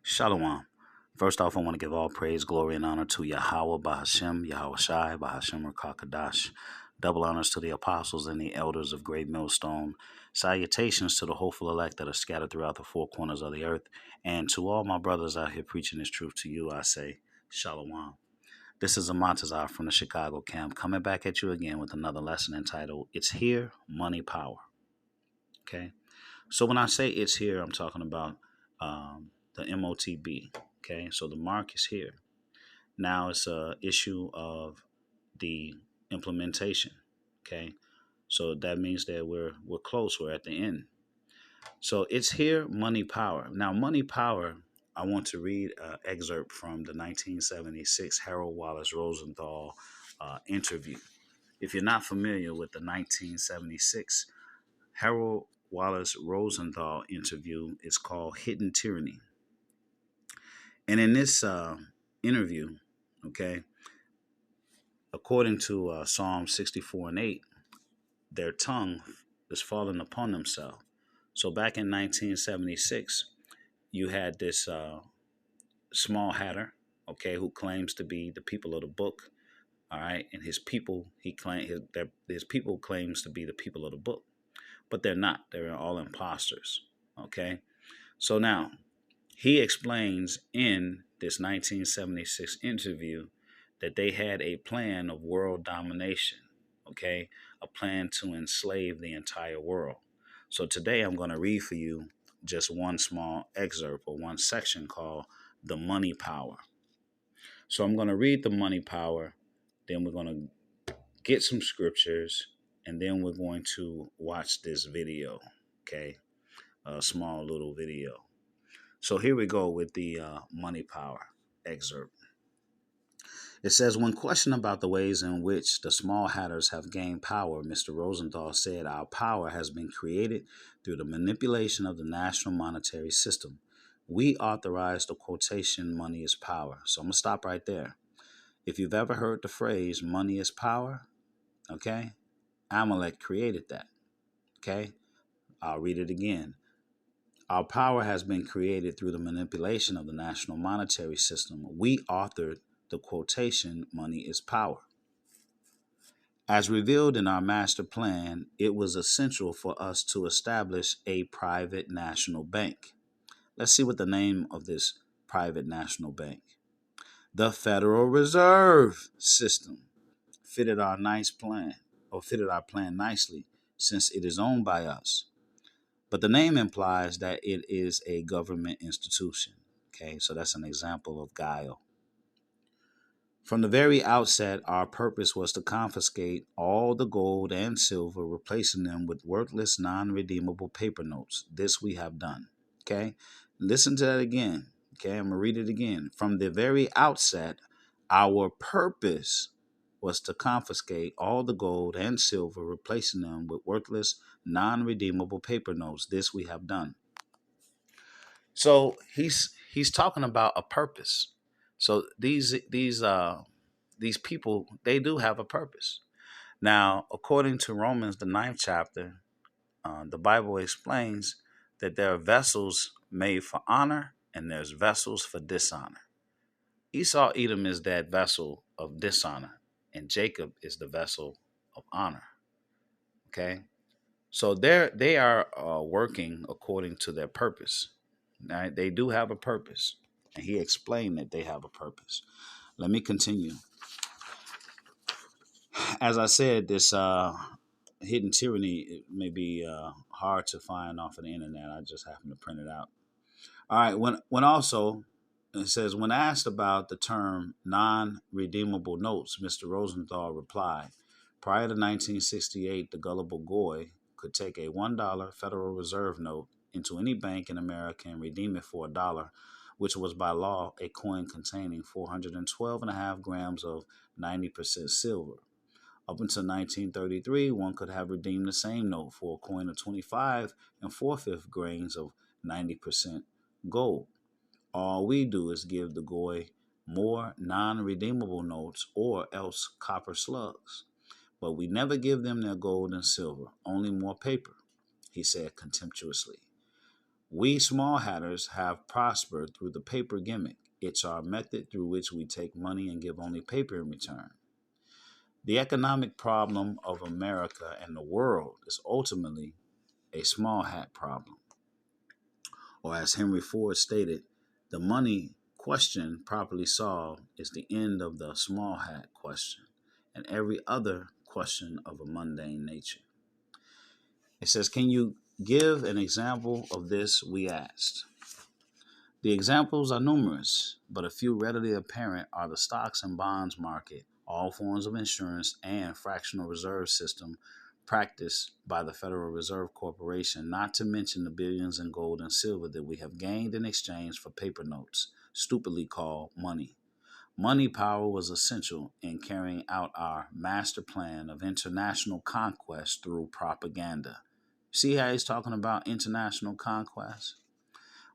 Shalom. First off, I want to give all praise, glory, and honor to Yahweh, Bahashem, Yahweh Shai, Bahashem, Rakakadash. Double honors to the apostles and the elders of Great Millstone. Salutations to the hopeful elect that are scattered throughout the four corners of the earth. And to all my brothers out here preaching this truth to you, I say, Shalom. This is Amatazar from the Chicago camp coming back at you again with another lesson entitled, It's Here, Money Power. Okay? So when I say it's here, I'm talking about the MOTB. Okay, so the mark is here. Now it's a issue of the implementation. Okay, so that means that we're close. We're at the end. So it's here, money power. Now, money power. I want to read an excerpt from the 1976 Harold Wallace Rosenthal interview. If you're not familiar with the 1976 Harold Wallace Rosenthal interview, it's called Hidden Tyranny. And in this interview, okay, according to Psalm 64 and 8, their tongue is falling upon themselves. So back in 1976, you had this small hatter, okay, who claims to be the people of the book, all right, and his people, his people claims to be the people of the book, but they're not. They're all imposters, okay. So now he explains in this 1976 interview that they had a plan of world domination, okay, a plan to enslave the entire world. So today I'm going to read for you just one small excerpt or one section called The Money Power. So I'm going to read the money power, then we're going to get some scriptures, and then we're going to watch this video, okay, a small little video. So here we go with the money power excerpt. It says, when questioned about the ways in which the small hatters have gained power, Mr. Rosenthal said, our power has been created through the manipulation of the national monetary system. We authorize the quotation, money is power. So I'm going to stop right there. If you've ever heard the phrase, money is power, okay, Amalek created that, okay? I'll read it again. Our power has been created through the manipulation of the national monetary system. We authored the quotation, money is power. As revealed in our master plan, it was essential for us to establish a private national bank. Let's see what the name of this private national bank. The Federal Reserve System fitted our plan nicely since it is owned by us. But the name implies that it is a government institution. Okay, so that's an example of guile. From the very outset, our purpose was to confiscate all the gold and silver, replacing them with worthless, non-redeemable paper notes. This we have done. Okay, listen to that again. Okay, I'm going to read it again. From the very outset, our purpose was to confiscate all the gold and silver, replacing them with worthless, non-redeemable paper notes. This we have done. So he's talking about a purpose. So these people, they do have a purpose. Now, according to Romans, the ninth chapter, the Bible explains that there are vessels made for honor and there's vessels for dishonor. Esau, Edom is that vessel of dishonor, and Jacob is the vessel of honor. Okay, so they are working according to their purpose. Right? They do have a purpose, and he explained that they have a purpose. Let me continue. As I said, this hidden tyranny may be hard to find off of the internet. I just happened to print it out. All right. When also it says, when asked about the term non-redeemable notes, Mr. Rosenthal replied, prior to 1968, the gullible Goy could take a $1 Federal Reserve note into any bank in America and redeem it for $1, which was by law a coin containing 412.5 grams of 90% silver. Up until 1933, one could have redeemed the same note for a coin of 25 and 4/5 grains of 90% gold. All we do is give the Goy more non-redeemable notes or else copper slugs. But we never give them their gold and silver, only more paper, he said contemptuously. We small hatters have prospered through the paper gimmick. It's our method through which we take money and give only paper in return. The economic problem of America and the world is ultimately a small hat problem. Or, as Henry Ford stated, the money question properly solved is the end of the small hat question and every other question of a mundane nature. It says, can you give an example of this? We asked. The examples are numerous, but a few readily apparent are the stocks and bonds market, all forms of insurance, and fractional reserve system practiced by the Federal Reserve Corporation, not to mention the billions in gold and silver that we have gained in exchange for paper notes, stupidly called money. Money power was essential in carrying out our master plan of international conquest through propaganda. See how he's talking about international conquest?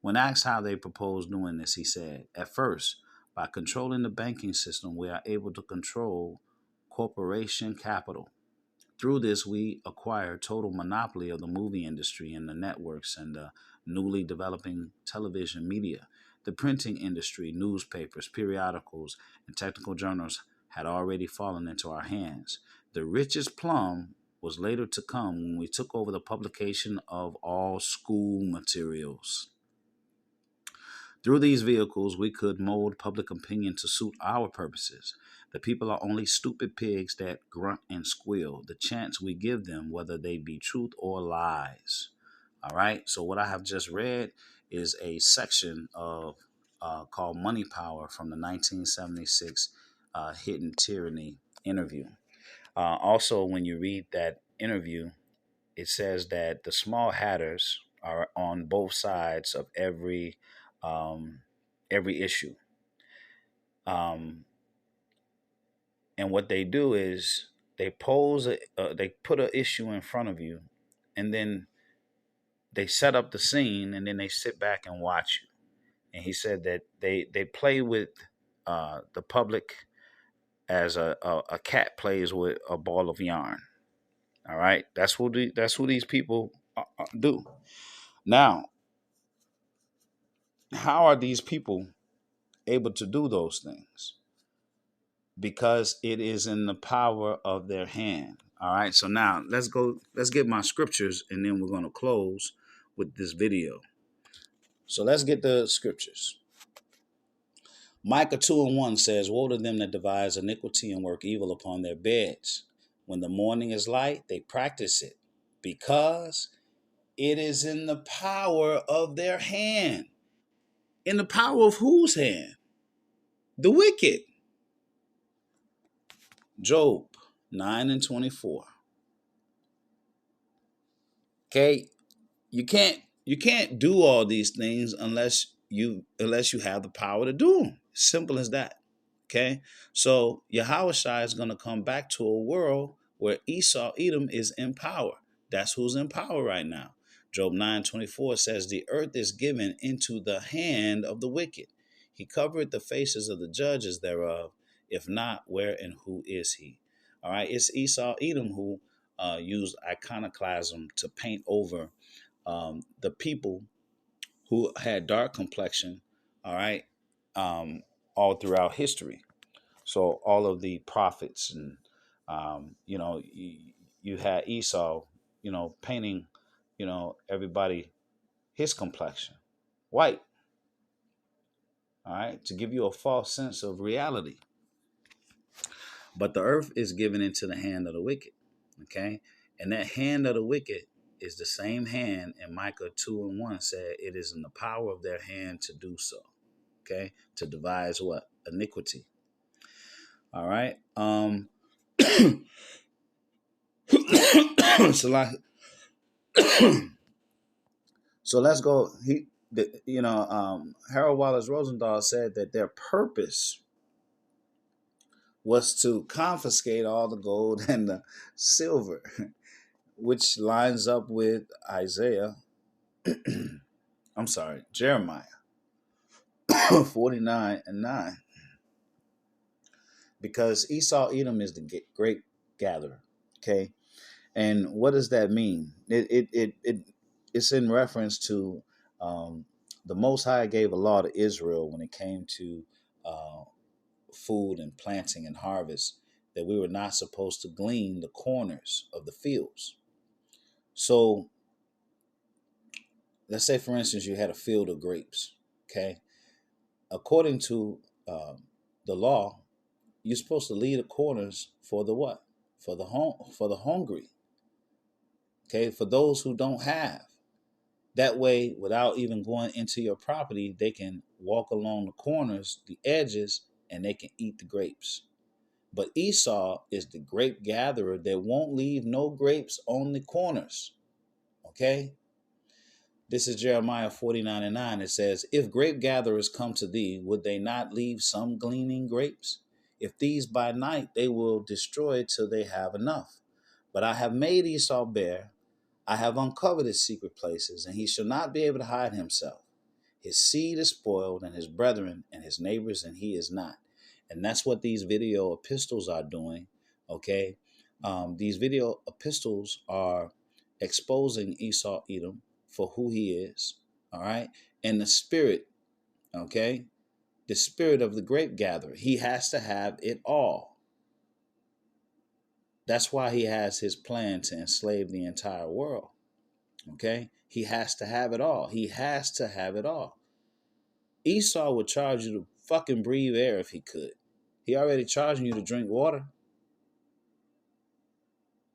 When asked how they proposed doing this, he said, at first, by controlling the banking system, we are able to control corporation capital. Through this, we acquire total monopoly of the movie industry and the networks and the newly developing television media. The printing industry, newspapers, periodicals, and technical journals had already fallen into our hands. The richest plum was later to come when we took over the publication of all school materials. Through these vehicles, we could mold public opinion to suit our purposes. The people are only stupid pigs that grunt and squeal, the chance we give them, whether they be truth or lies. All right. So, what I have just read is a section of called Money Power from the 1976 Hidden Tyranny interview. Also, when you read that interview, it says that the small hatters are on both sides of um, every issue. Um, and what they do is they put an issue in front of you, and then they set up the scene, and then they sit back and watch you. And he said that they play with the public as a cat plays with a ball of yarn. All right, that's who these people do. Now, how are these people able to do those things? Because it is in the power of their hand. All right. So now let's get my scriptures and then we're going to close with this video. So let's get the scriptures. Micah 2:1 says, woe to them that devise iniquity and work evil upon their beds. When the morning is light, they practice it because it is in the power of their hand. In the power of whose hand? The wicked. Job 9:24. Okay, you can't do all these things unless you have the power to do them. Simple as that. Okay, so Yahushua is going to come back to a world where Esau Edom is in power. That's who's in power right now. Job 9:24 says, the earth is given into the hand of the wicked. He covered the faces of the judges thereof. If not, where and who is he? All right, it's Esau Edom who used iconoclasm to paint over the people who had dark complexion, all right, um, all throughout history. So all of the prophets and, you had Esau, painting, everybody his complexion white, all right, to give you a false sense of reality. But the earth is given into the hand of the wicked, okay? And that hand of the wicked is the same hand, and Micah 2:1 said it is in the power of their hand to do so, okay? To devise what? Iniquity. All right. So like, so let's go. Harold Wallace Rosendahl said that their purpose was to confiscate all the gold and the silver, which lines up with Jeremiah 49:9. Because Esau Edom is the great gatherer. Okay. And what does that mean? It's in reference to The Most High gave a law to Israel when it came to uh, food and planting and harvest, that we were not supposed to glean the corners of the fields. So let's say, for instance, you had a field of grapes. Okay, according to the law, you're supposed to leave the corners for the what? For the hungry. Okay, for those who don't have. That way, without even going into your property, they can walk along the corners, the edges, and they can eat the grapes. But Esau is the grape gatherer that won't leave no grapes on the corners. Okay? This is Jeremiah 49:9. It says, if grape gatherers come to thee, would they not leave some gleaning grapes? If these by night, they will destroy till they have enough. But I have made Esau bare. I have uncovered his secret places, and he shall not be able to hide himself. His seed is spoiled, and his brethren and his neighbors, and he is not. And that's what these video epistles are doing. Okay. These video epistles are exposing Esau Edom for who he is. All right. And the spirit, okay, the spirit of the grape gatherer, he has to have it all. That's why he has his plan to enslave the entire world. Okay. He has to have it all. He has to have it all. Esau would charge you to fucking breathe air if he could. He already charging you to drink water.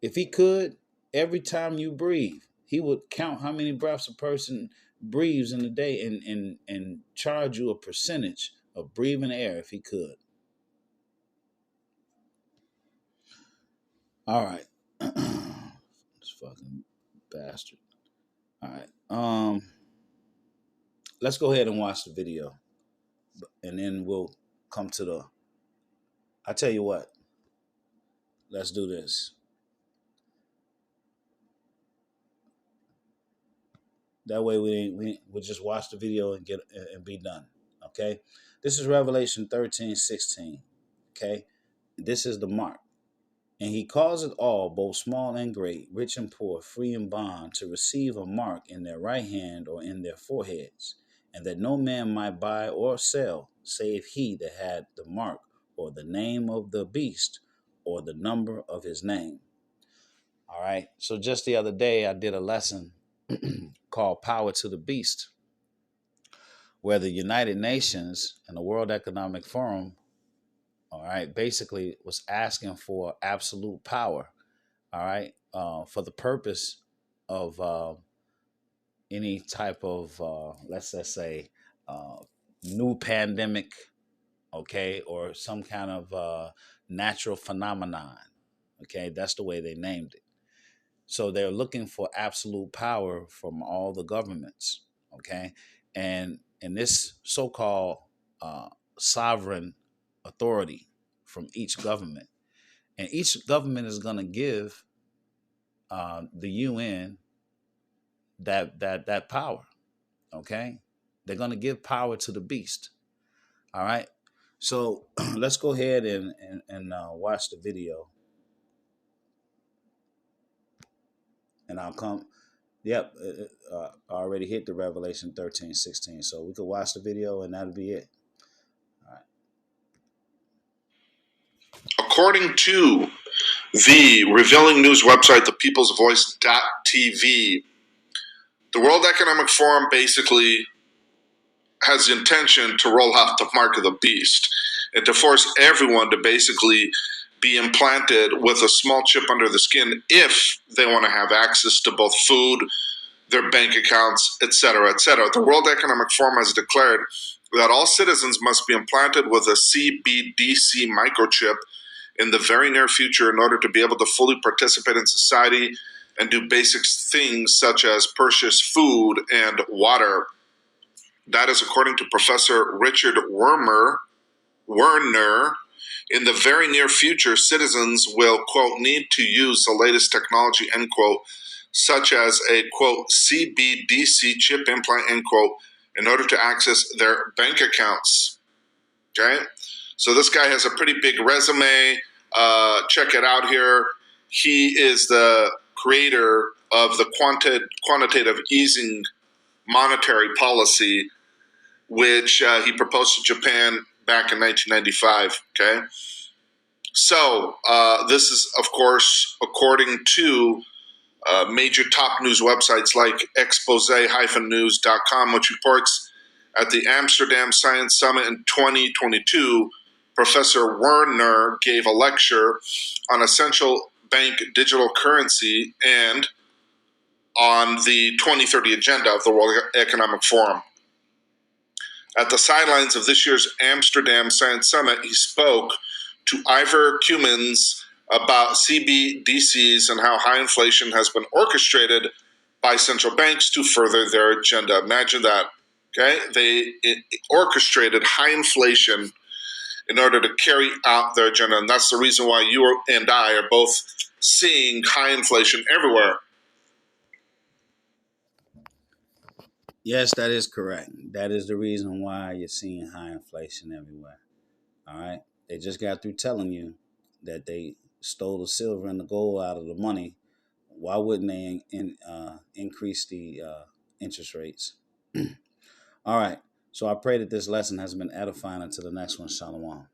If he could, every time you breathe, he would count how many breaths a person breathes in a day and charge you a percentage of breathing air if he could. All right. This fucking bastard. All right. Let's go ahead and watch the video. And then we'll come to the... I tell you what. Let's do this. That way we'll just watch the video and get and be done. Okay. This is Revelation 13:16. Okay. This is the mark. And he causeth all, both small and great, rich and poor, free and bond, to receive a mark in their right hand or in their foreheads, and that no man might buy or sell, save he that had the mark, or the name of the beast, or the number of his name. All right. So just the other day, I did a lesson called Power to the Beast, where the United Nations and the World Economic Forum, all right, basically was asking for absolute power, all right, for the purpose of any type of, let's just say, new pandemic, okay, or some kind of natural phenomenon, okay, that's the way they named it. So they're looking for absolute power from all the governments, okay? And this so-called sovereign authority from each government. And each government is going to give the UN that power, okay? They're going to give power to the beast, all right? So let's go ahead and watch the video. And I'll come... Yep, I already hit the Revelation 13:16. So we could watch the video and that'll be it. All right. According to the revealing news website, thepeoplesvoice.tv, the World Economic Forum basically has the intention to roll out the mark of the beast and to force everyone to basically be implanted with a small chip under the skin if they want to have access to both food, their bank accounts, etc., etc. The World Economic Forum has declared that all citizens must be implanted with a CBDC microchip in the very near future in order to be able to fully participate in society and do basic things such as purchase food and water. That is according to Professor Richard Werner. In the very near future, citizens will, quote, need to use the latest technology, end quote, such as a, quote, CBDC chip implant, end quote, in order to access their bank accounts. Okay? So this guy has a pretty big resume. Check it out here. He is the creator of the quantitative easing monetary policy, which he proposed to Japan back in 1995. Okay, so this is, of course, according to major top news websites like expose-news.com, which reports at the Amsterdam Science Summit in 2022, Professor Werner gave a lecture on essential bank digital currency and on the 2030 agenda of the World Economic Forum. At the sidelines of this year's Amsterdam Science Summit, he spoke to Ivor Cummins about CBDCs and how high inflation has been orchestrated by central banks to further their agenda. Imagine that. Okay, they orchestrated high inflation in order to carry out their agenda, and that's the reason why you and I are both seeing high inflation everywhere. Yes, that is correct. That is the reason why you're seeing high inflation everywhere. All right. They just got through telling you that they stole the silver and the gold out of the money. Why wouldn't they increase the interest rates? All right. So I pray that this lesson has been edifying until the next one. Shalom.